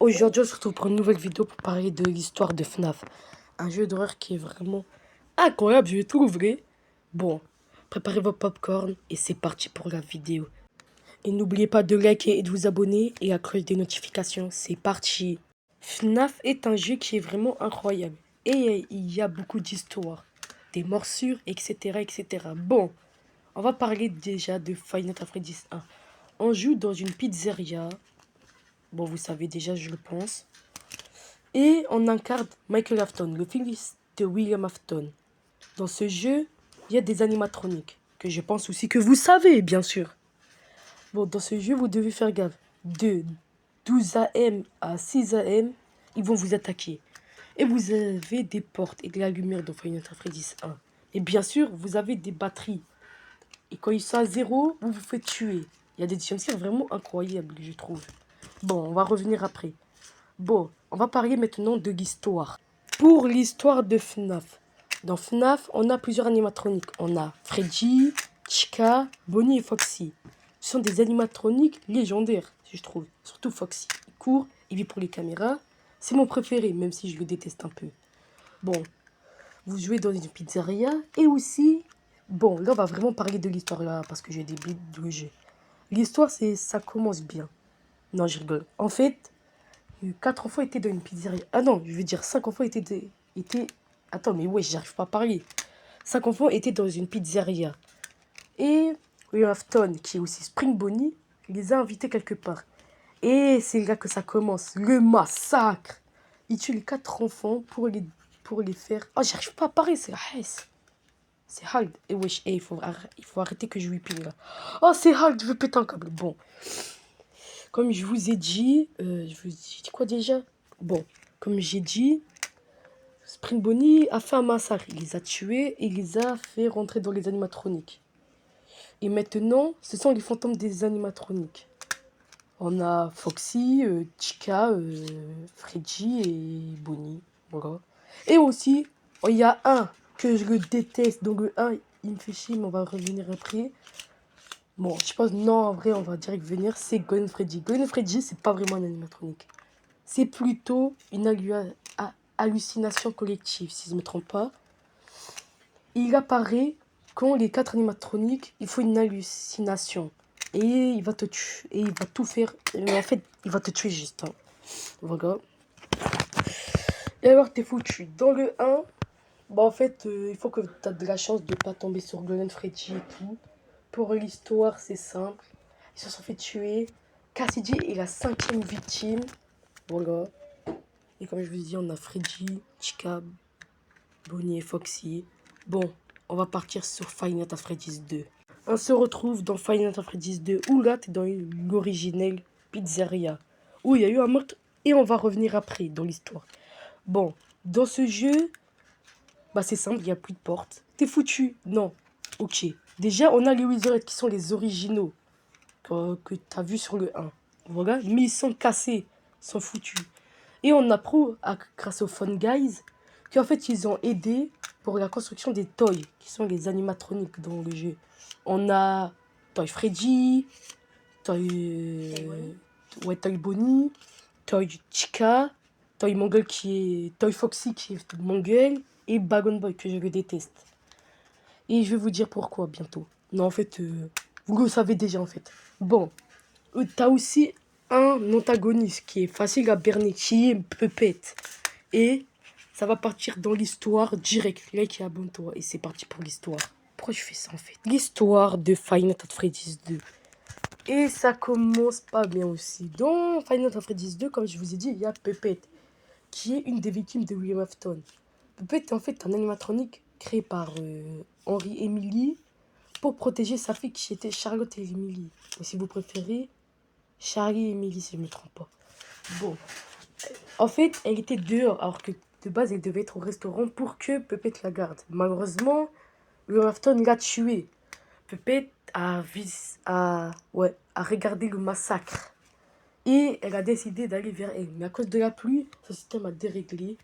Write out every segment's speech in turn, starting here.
Aujourd'hui, on se retrouve pour une nouvelle vidéo pour parler de l'histoire de FNAF. Un jeu d'horreur qui est vraiment incroyable, je vais tout ouvrir. Bon, préparez vos popcorn et c'est parti pour la vidéo. Et n'oubliez pas de liker et de vous abonner et à cloche des notifications, c'est parti. FNAF est un jeu qui est vraiment incroyable. Et il y a beaucoup d'histoires, des morsures, etc., etc. Bon, on va parler déjà de Five Nights at Freddy's 1. On joue dans une pizzeria. Bon, vous savez déjà, je le pense. Et on incarne Michael Afton, le fils de William Afton. Dans ce jeu, il y a des animatroniques, que je pense aussi que vous savez, bien sûr. Bon, dans ce jeu, vous devez faire gaffe. De 12 AM à 6 AM, ils vont vous attaquer. Et vous avez des portes et de la lumière dans Final Fantasy 1. Et bien sûr, vous avez des batteries. Et quand ils sont à zéro, vous vous faites tuer. Il y a des jumpscares vraiment incroyables, je trouve. Bon, on va revenir après. Bon, on va parler maintenant de l'histoire. Pour l'histoire de FNAF. Dans FNAF, on a plusieurs animatroniques. On a Freddy, Chica, Bonnie et Foxy. Ce sont des animatroniques légendaires, je trouve. Surtout Foxy. Il court, il vit pour les caméras. C'est mon préféré, même si je le déteste un peu. Bon, vous jouez dans une pizzeria. Et aussi, bon, là on va vraiment parler de l'histoire là, parce que j'ai des bits de jeu. L'histoire, ça commence bien. Non, je rigole. En fait, 4 enfants étaient dans une pizzeria. Ah non, je veux dire 5 enfants étaient... Attends, mais ouais, j'arrive pas à parler. 5 enfants étaient dans une pizzeria. Et William Afton, qui est aussi Spring Bonnie, les a invités quelque part. Et c'est là que ça commence. Le massacre. Il tue les 4 enfants pour les faire... Oh, j'arrive pas à parler, c'est Hess. C'est Hald. Et wesh, il faut arrêter que je lui ping là. Oh, c'est Hald, je veux péter un câble. Bon. Comme je vous ai dit, je vous ai dit quoi déjà? Bon, comme j'ai dit, Spring Bonnie a fait un massacre. Il les a tués et il les a fait rentrer dans les animatroniques. Et maintenant, ce sont les fantômes des animatroniques. On a Foxy, Chica, Freddy et Bonnie. Voilà. Et aussi, il y a un que je le déteste. Donc le 1, il me fait chier, mais on va revenir après. Bon, je pense, non, en vrai, on va direct venir. C'est Gwen Freddy. Gwen Freddy, c'est pas vraiment un animatronique. C'est plutôt une hallucination collective, si je ne me trompe pas. Il apparaît quand les 4 animatroniques, il faut une hallucination. Et il va te tuer. Et il va tout faire. Mais en fait, il va te tuer juste. Hein. Voilà. Et alors, t'es foutu. Dans le 1, bah en fait, il faut que tu aies de la chance de ne pas tomber sur Gwen Freddy et tout. Pour l'histoire, c'est simple. Ils se sont fait tuer. Cassidy est la 5e victime. Voilà. Et comme je vous dis, on a Freddy, Chica, Bonnie et Foxy. Bon, on va partir sur Five Nights at Freddy's 2. On se retrouve dans Five Nights at Freddy's 2 où là, t'es dans l'originelle pizzeria. Où il y a eu un meurtre et on va revenir après dans l'histoire. Bon, dans ce jeu, bah c'est simple, il n'y a plus de porte. T'es foutu? Non. Ok. Déjà, on a les Wizards qui sont les originaux que t'as vu sur le 1. Voilà, mais ils sont cassés, ils sont foutus. Et on apprend, grâce aux Fun Guys, qu'en fait, ils ont aidé pour la construction des toys, qui sont les animatroniques dans le jeu. On a Toy Freddy, Toy Bonnie, Toy Chica, Toy Mongol Toy Foxy qui est Mongol, et Bagon Boy que je le déteste. Et je vais vous dire pourquoi bientôt. Non, en fait, vous le savez déjà en fait. Bon, t'as aussi un antagoniste qui est facile à berner, qui est Puppet. Et ça va partir dans l'histoire direct. Là, qui abonne-toi. Et c'est parti pour l'histoire. Pourquoi je fais ça en fait? L'histoire de Five Nights at Freddy's 2. Et ça commence pas bien aussi. Dans Five Nights at Freddy's 2, comme je vous ai dit, il y a Puppet, qui est une des victimes de William Afton. Puppet est en fait un animatronique créé par Henry Emily pour protéger sa fille qui était Charlotte et Emily. Ou si vous préférez, Charlie et Emily, si je ne me trompe pas. Bon. En fait, elle était dehors, alors que de base, elle devait être au restaurant pour que Puppet la garde. Malheureusement, William Afton l'a tuée. Puppet a regardé le massacre. Et elle a décidé d'aller vers elle. Mais à cause de la pluie, son système a déréglé.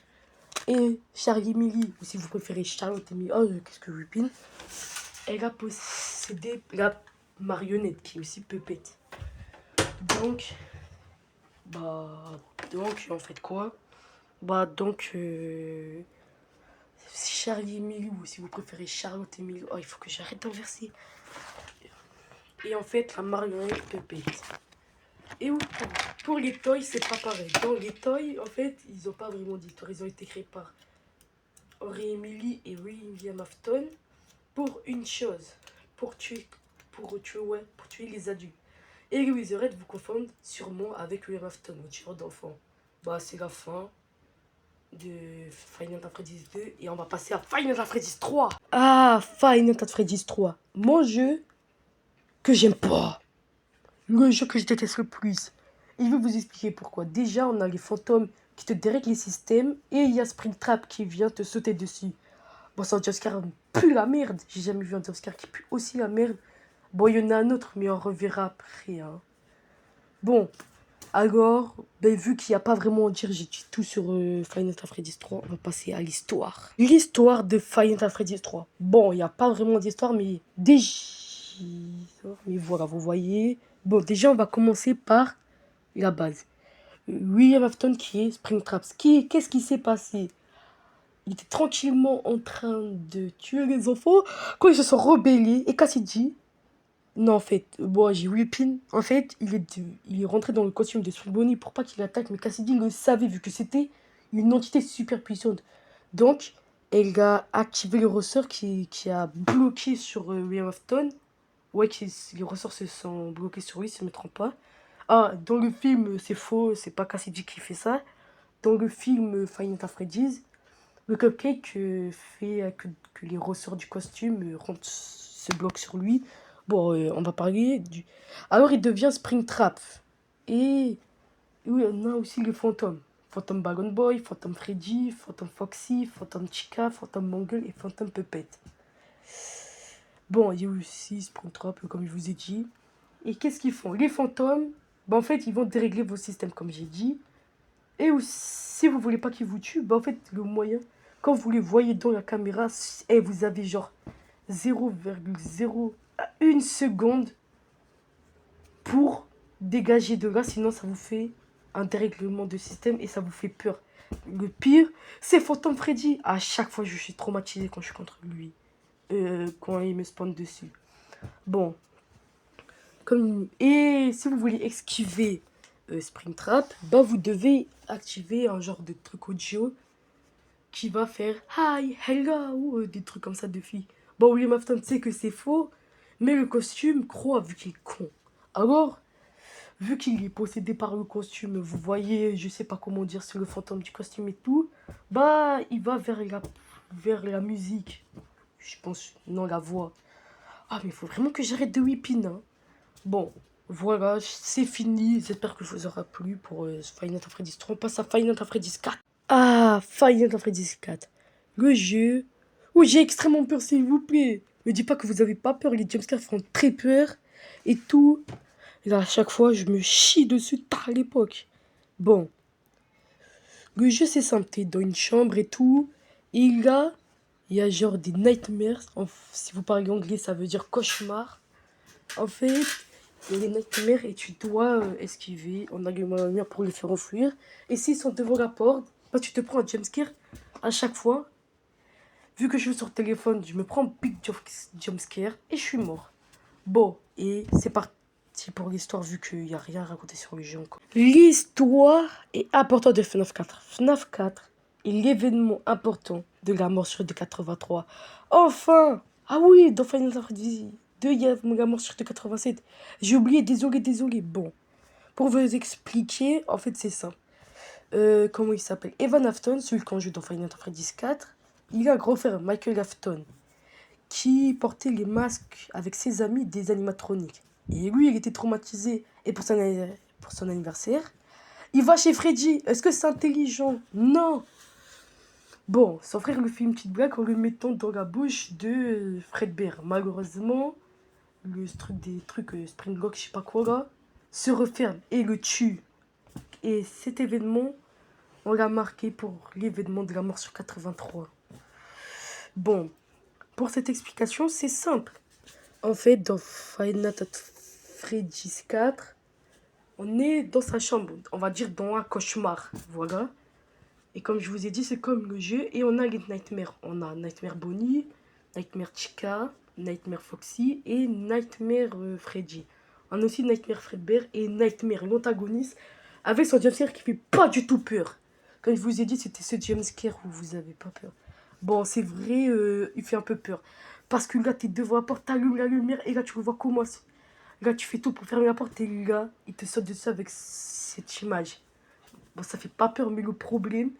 Et Charlie et Emily, ou si vous préférez Charlotte et Emily, oh, qu'est-ce que je pine, elle a possédé la marionnette qui est aussi Puppet. Donc, Bah, donc, en fait quoi? Bah, donc, Charlie Emily, ou si vous préférez Charlotte Emily. Oh, il faut que j'arrête d'inverser. Et en fait, la marionnette Pépette. Et oui, pour les toys, c'est pas pareil. Dans les toys, en fait, ils ont pas vraiment d'histoire. Ils ont été créés par Henry Emily et William Afton pour une chose. Pour tuer, pour tuer les adultes. Et Louis Red vous confondent sûrement avec William Afton, le tueur d'enfants. Bah, c'est la fin de Final Fantasy 2 et on va passer à Final Fantasy 3. Ah, Final Fantasy 3. Mon jeu que j'aime pas. Le jeu que je déteste le plus. Et je vais vous expliquer pourquoi. Déjà, on a les fantômes qui te dérèglent les systèmes et il y a Springtrap qui vient te sauter dessus. Bon, ça, Jumpscare pue la merde. J'ai jamais vu un Jumpscare qui pue aussi la merde. Bon, il y en a un autre, mais on reverra après. Hein. Bon, alors, ben, vu qu'il n'y a pas vraiment à dire, j'ai dit tout sur Final Fantasy 3, on va passer à l'histoire. L'histoire de Final Fantasy 3. Bon, il n'y a pas vraiment d'histoire, mais déjà... Mais voilà, vous voyez. Bon, déjà, on va commencer par la base. William Afton qui est Springtrap. Qu'est-ce qui s'est passé? Il était tranquillement en train de tuer les enfants quand ils se sont rebellés. Et Cassidy, non, en fait, bon, j'ai Whippin. En fait, il est rentré dans le costume de Sweet Bonnie pour pas qu'il attaque, mais Cassidy le savait vu que c'était une entité super puissante. Donc, elle a activé le ressort qui a bloqué sur William Afton. Ouais, les ressorts se sont bloqués sur lui, si je ne me trompe pas. Ah, dans le film, c'est faux, c'est pas Cassidy qui fait ça. Dans le film Final Fantasy, le cupcake fait que les ressorts du costume se bloquent sur lui. Bon, on va parler du... Alors, il devient Springtrap. Et oui, on a aussi les fantômes. Phantom Bagon Boy, Phantom Freddy, Phantom Foxy, Phantom Chica, Phantom Mongol et Phantom Puppet. Bon, il y a aussi Springtrap, comme je vous ai dit. Et qu'est-ce qu'ils font? Les fantômes, ben, en fait, ils vont dérégler vos systèmes, comme j'ai dit. Et si vous voulez pas qu'ils vous tuent, ben, en fait, le moyen, quand vous les voyez dans la caméra, et vous avez genre 0,01 seconde pour dégager de là, sinon ça vous fait un dérèglement de système et ça vous fait peur. Le pire, c'est Phantom Freddy. À chaque fois, je suis traumatisé quand je suis contre lui. Quand il me spawn dessus. Bon. Et si vous voulez esquiver Springtrap, bah vous devez activer un genre de truc audio qui va faire hi, hello, ou des trucs comme ça de filles. Bon, William Afton sait que c'est faux, mais le costume croit vu qu'il est con. Alors, vu qu'il est possédé par le costume, vous voyez, je sais pas comment dire, sur le fantôme du costume et tout, bah il va vers la musique. Je pense, non, la voix. Ah, mais il faut vraiment que j'arrête de whipping, hein. Bon, voilà, c'est fini. J'espère que ça vous aura plu pour Final Fantasy 3. On passe à Final Fantasy 4. Ah, Final Fantasy 4. Le jeu où j'ai extrêmement peur, s'il vous plaît. Ne dis pas que vous avez pas peur. Les jumpscares font très peur et tout. Et là, à chaque fois, je me chie dessus tard à l'époque. Bon, le jeu, c'est simple. T'es dans une chambre et tout. Et là, il y a genre des nightmares. Si vous parlez anglais, ça veut dire cauchemar. En fait, il y a des nightmares et tu dois esquiver en allumant la lumière pour les faire enfuir. Et s'ils sont devant la porte, bah, tu te prends un jumpscare à chaque fois. Vu que je suis sur téléphone, je me prends un big jumpscare et je suis mort. Bon, et c'est parti pour l'histoire vu qu'il n'y a rien à raconter sur le jeu encore. L'histoire est importante de FNAF 4. FNAF 4 est l'événement important de la morsure de 83. Enfin! Ah oui, dans Final Fantasy 2, il y a la morsure de 87. J'ai oublié, désolé. Bon, pour vous expliquer, en fait, c'est ça. Comment il s'appelle? Evan Afton, celui qu'on joue dans Final Fantasy 4. Il a un grand frère, Michael Afton, qui portait les masques avec ses amis des animatroniques. Et lui, il était traumatisé. Et pour son anniversaire, il va chez Freddy. Est-ce que c'est intelligent? Non. Bon, son frère lui fait une petite blague en le mettant dans la bouche de Fredbear. Malheureusement, des trucs Springlock, je sais pas quoi là, se referme et le tue. Et cet événement, on l'a marqué pour l'événement de la mort sur 83. Bon, pour cette explication, c'est simple. En fait, dans Final Fantasy 4, On est dans sa chambre, on va dire dans un cauchemar, voilà. Et comme je vous ai dit, c'est comme le jeu. Et on a les Nightmares. On a Nightmare Bonnie, Nightmare Chica, Nightmare Foxy et Nightmare Freddy. On a aussi Nightmare Fredbear et Nightmare, l'antagoniste, avec son jumpscare qui fait pas du tout peur. Comme je vous ai dit, c'était ce jumpscare où vous avez pas peur. Bon, c'est vrai, il fait un peu peur. Parce que là, t'es devant la porte, t'allumes la lumière et là, tu le vois commencer. Là, tu fais tout pour fermer la porte et là, il te saute dessus avec cette image. Bon, ça fait pas peur, mais le problème,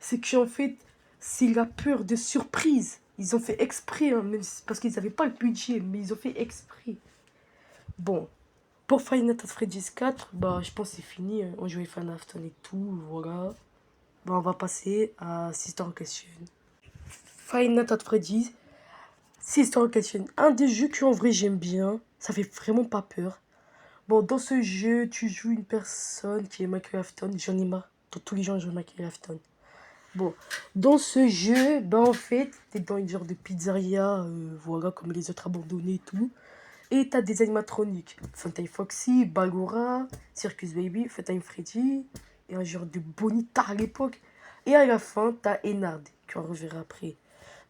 c'est qu'en fait, c'est la peur de surprise. Ils ont fait exprès, hein, même parce qu'ils n'avaient pas le budget, mais ils ont fait exprès. Bon, pour Five Nights at Freddy's 4, bah, je pense que c'est fini. Hein. On jouait Fan Afton et tout, voilà. Bah, on va passer à Sister Question. Five Nights at Freddy's, Sister Question. Un des jeux que en vrai j'aime bien. Ça fait vraiment pas peur. Bon, dans ce jeu, tu joues une personne qui est Michael Afton. J'en ai marre. Dans tous les gens, je joue Michael Afton. Bon, dans ce jeu, ben en fait, t'es dans une genre de pizzeria, voilà, comme les autres abandonnés et tout. Et t'as des animatroniques. Funtime Foxy, Bagora, Circus Baby, Funtime Freddy, et un genre de Bonita à l'époque. Et à la fin, t'as Ennard, qu'on reverra après.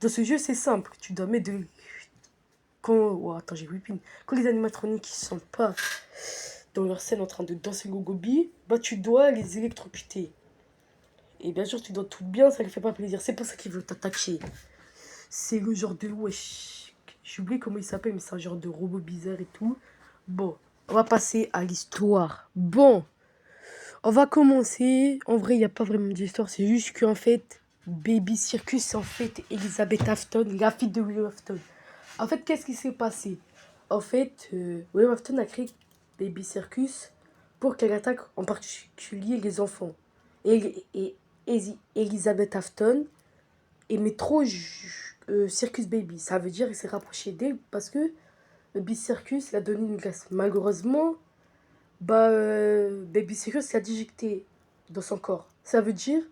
Dans ce jeu, c'est simple. Tu dois mettre de... Quand... Oh, attends, j'ai whipping. Quand les animatroniques, ils sont pas dans leur scène en train de danser le gobi, bah tu dois les électrocuter. Et bien sûr, tu dois tout bien, ça lui fait pas plaisir. C'est pour ça qu'il veut t'attaquer. C'est le genre de... Wesh. J'ai oublié comment il s'appelle, mais c'est un genre de robot bizarre et tout. Bon, on va passer à l'histoire. Bon, on va commencer. En vrai, il n'y a pas vraiment d'histoire. C'est juste qu'en fait, Baby Circus, c'est en fait Elizabeth Afton, la fille de William Afton. En fait, qu'est-ce qui s'est passé? En fait, William Afton a créé Baby Circus pour qu'elle attaque en particulier les enfants. Et Elizabeth Afton aimait trop Circus Baby. Ça veut dire qu'il s'est rapproché d'elle parce que Baby Circus l'a donné une glace. Malheureusement, bah, Baby Circus l'a déjecté dans son corps. Ça veut dire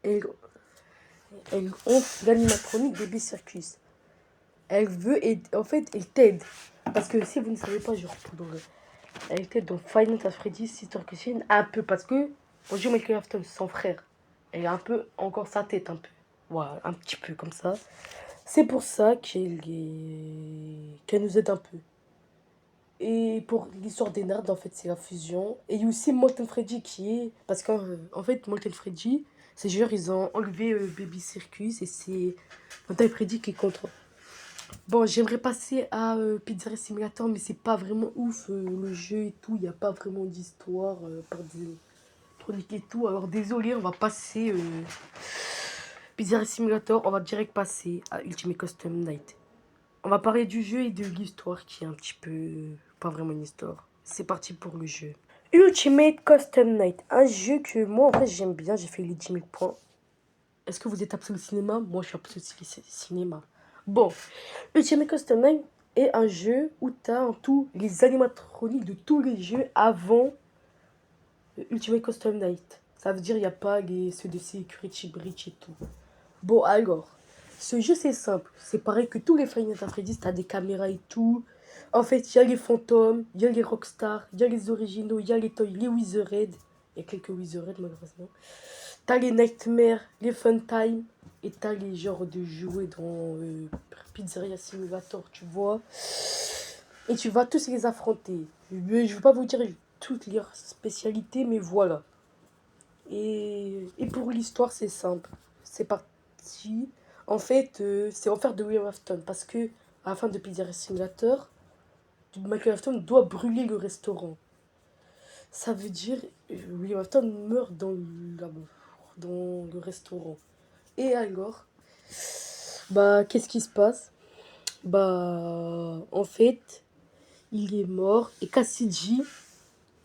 elle honte l'animatronique Baby Circus. Elle veut aider, en fait, elle t'aide. Parce que si vous ne savez pas, je reprends elle t'aide dans Five Nights at Freddy's Sister Question un peu parce que bonjour Michael Afton, son frère. Elle a un peu encore sa tête un peu. Voilà, un petit peu comme ça. C'est pour ça qu'elle nous aide un peu. Et pour l'histoire des nerds, en fait, c'est la fusion. Et il y a aussi Molten Freddy qui est... Parce qu'en fait, Molten Freddy, ces joueurs, ils ont enlevé Baby Circus et c'est Molten Freddy qui est contre. Bon, j'aimerais passer à Pizzeria Simulator, mais c'est pas vraiment ouf le jeu et tout. Il n'y a pas vraiment d'histoire par des chroniques et tout. Alors désolé, on va passer Pizzeria Simulator. On va direct passer à Ultimate Custom Night. On va parler du jeu et de l'histoire qui est un petit peu... pas vraiment une histoire. C'est parti pour le jeu. Ultimate Custom Night. Un jeu que moi, en vrai, j'aime bien. J'ai fait les 10 000 points. Est-ce que vous êtes absolu cinéma? Moi, je suis absolu cinéma. Bon, Ultimate Custom Night est un jeu où tu as en tout les animatroniques de tous les jeux avant Ultimate Custom Night. Ça veut dire il n'y a pas ceux de Security Breach et tout. Bon, alors, ce jeu, c'est simple. C'est pareil que tous les Five Nights at Freddy's, t'as des caméras et tout. En fait, il y a les fantômes, il y a les rockstars, il y a les originaux, il y a les toys, les Wizarded. Il y a quelques Wizarded, malheureusement. T'as les Nightmares, les Funtime. Et t'as les genres de jouets dans Pizzeria Simulator, tu vois. Et tu vas tous les affronter. Mais je ne vais pas vous dire toutes leurs spécialités, mais voilà. Et pour l'histoire, c'est simple. C'est parti. En fait, c'est en faire de William Afton. Parce que à la fin de Pizzeria Simulator, Michael Afton doit brûler le restaurant. Ça veut dire William Afton meurt dans le restaurant. Et alors, bah, qu'est-ce qui se passe? Bah, en fait, il est mort. Et Cassidy,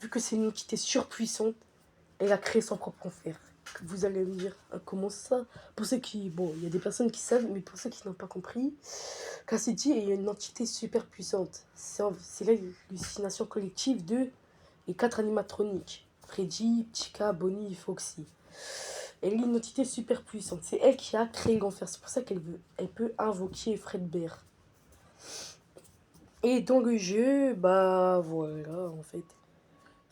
vu que c'est une entité surpuissante, elle a créé son propre enfer. Vous allez me dire, comment ça? Pour ceux qui... Bon, il y a des personnes qui savent, mais pour ceux qui n'ont pas compris, Cassidy est une entité super puissante. C'est l'hallucination collective de les 4 animatroniques. Freddy, Chica, Bonnie et Foxy. Elle est une entité super puissante. C'est elle qui a créé l'enfer. C'est pour ça elle peut invoquer Fredbear. Et dans le jeu, bah voilà, en fait.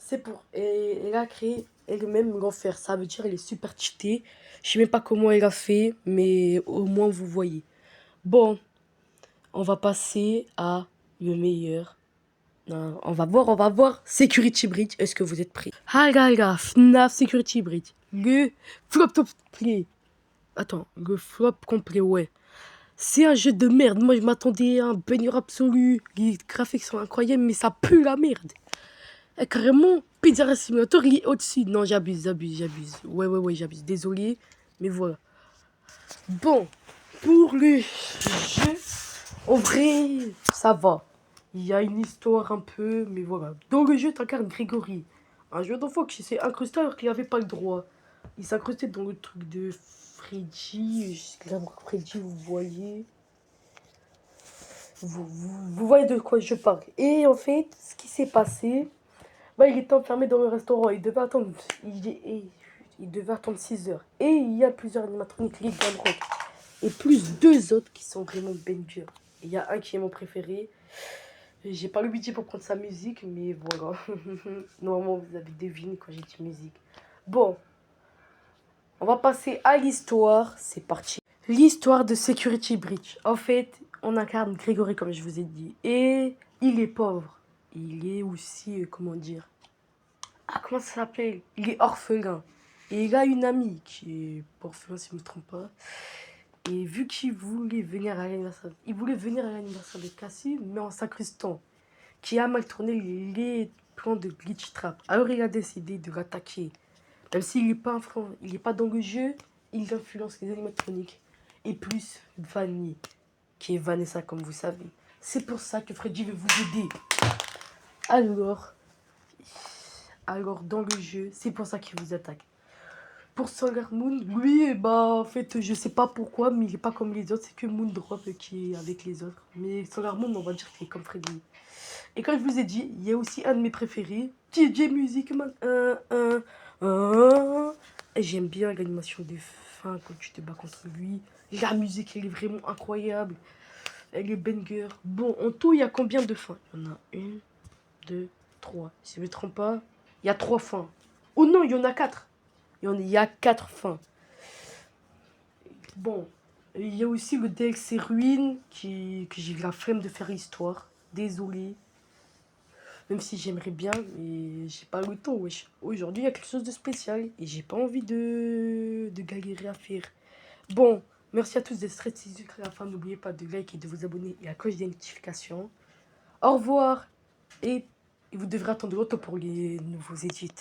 C'est pour... Et elle a créé elle-même l'enfer. Ça veut dire elle est super cheatée. Je sais même pas comment elle a fait, mais au moins vous voyez. Bon, on va passer à le meilleur. Non, on va voir. Security Bridge, est-ce que vous êtes prêts? Ah là, FNAF Security Bridge. Le flop top play. Attends, le flop complet, ouais. C'est un jeu de merde. Moi, je m'attendais à un banger absolu. Les graphiques sont incroyables, mais ça pue la merde. Et carrément, Pizza Simulator, il est au-dessus. Non, j'abuse. Ouais, j'abuse. Désolé, mais voilà. Bon, pour le jeu, en vrai, ça va. Il y a une histoire un peu, mais voilà. Dans le jeu, t'incarnes Grégory. Un jeu d'enfant qui s'est incrusté alors qu'il n'avait pas le droit. Il s'est incrusté dans le truc de Freddy. Freddy, vous voyez. Vous voyez de quoi je parle. Et en fait, ce qui s'est passé, bah, il était enfermé dans le restaurant. Il devait attendre 6 heures. Et il y a plusieurs animatroniques, les Rock. Et plus 2 autres qui sont vraiment bangers. Il y a un qui est mon préféré. J'ai pas le budget pour prendre sa musique, mais voilà. Normalement, vous avez deviné quand j'ai dit musique. Bon, on va passer à l'histoire. C'est parti. L'histoire de Security Breach. En fait, on incarne Grégory, comme je vous ai dit. Et il est pauvre. Il est aussi, comment dire... Ah, comment ça s'appelle? Il est orphelin. Et il a une amie qui est orphelin, si je ne me trompe pas. Et vu qu'il voulait venir à l'anniversaire, de Cassie, mais en s'incrustant, qui a mal tourné les plans de Glitch Trap. Alors il a décidé de l'attaquer. Même s'il n'est pas, il est pas dans le jeu, il influence les animatroniques. Et plus Vanny, qui est Vanessa, comme vous savez. C'est pour ça que Freddy veut vous aider. Alors dans le jeu, c'est pour ça qu'il vous attaque. Pour Solar Moon, lui, bah, en fait, je sais pas pourquoi, mais il est pas comme les autres. C'est que Moondrop qui est avec les autres. Mais Solar Moon, on va dire qu'il est comme Freddy. Et comme je vous ai dit, il y a aussi un de mes préférés, DJ Music Man. Et j'aime bien l'animation de fin quand tu te bats contre lui. La musique, elle est vraiment incroyable. Elle est banger. Bon, en tout, il y a combien de fins? Il y en a 1, 2, 3. Si je ne me trompe pas, il y a 3 fins. Oh non, il y en a 4. Il y a 4 fins. Bon, il y a aussi le DLC Ruine que j'ai la flemme de faire l'histoire. Désolé. Même si j'aimerais bien, mais j'ai pas le temps, wesh. Aujourd'hui, il y a quelque chose de spécial et j'ai pas envie de galérer à faire. Bon, merci à tous d'être restés jusqu'à la fin. N'oubliez pas de liker et de vous abonner et à la cloche des notifications. Au revoir et vous devrez attendre longtemps pour les nouveaux édits.